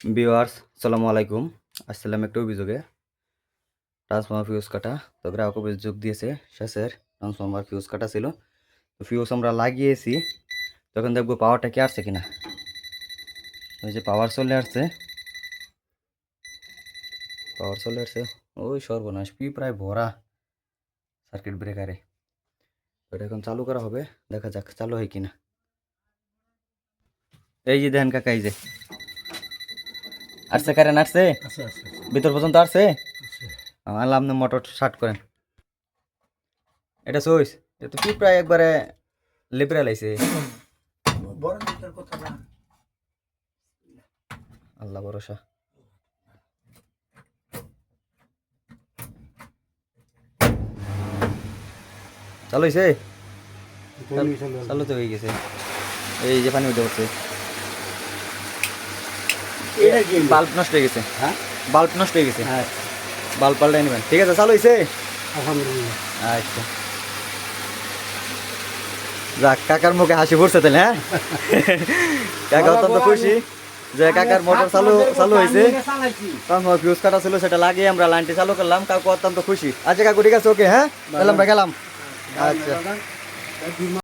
Viewers আসসালামু আলাইকুম। আসসালাম একটা অভিযোগে ট্রান্সফর্মার ফিউজ কাটা। তো গ্রাহক অভিযোগ দিয়েছে শেষের ট্রান্সফর্মার ফিউজ কাটা ছিল। তো ফিউজ আমরা লাগিয়েছি, তখন দেখবো পাওয়ারটা কি আসছে কিনা। ওই যে পাওয়ার চলে আসছে, ওই সর্বনাশ প্রায় ভরা সার্কিট ব্রেকারে। তো এটা এখন চালু করা হবে, দেখা যাক চালু হয় কিনা। এই যে দেখেন কাকা, এই যে আসছে কারেন্ট, আসছে ভিতর পর্যন্ত আসছে। আল্লাহ, আপনি মোটর স্টার্ট করেন। এটা সুইচ, এটা তো প্রায় একবারে লিবারেল আইছে। আল্লাহ ভরসা। চালু হয়েছে, চালু তো হয়ে গেছে। এই যে পানি উঠে হচ্ছে, বাল্ব নষ্ট হয়ে গেছে। হ্যাঁ, বাল্ব নষ্ট হয়ে গেছে। হ্যাঁ, বাল্ব পাল্টাই নেবেন। ঠিক আছে, চালু হয়েছে আলহামদুলিল্লাহ। আচ্ছা, যাক, কাকার মুখে হাসি পড়ছে তাহলে। হ্যাঁ, কাকা অত্যন্ত খুশি যে কাকার মোটর চালু হয়েছে। ট্রান্সফর্মার ফিউজ কাটা ছিল, সেটা লাগিয়ে আমরা লাইনটি চালু করলাম। কাকু অত্যন্ত খুশি। আচ্ছা কাকু, ঠিক আছে, ওকে। হ্যাঁ, আমরা গেলাম। আচ্ছা।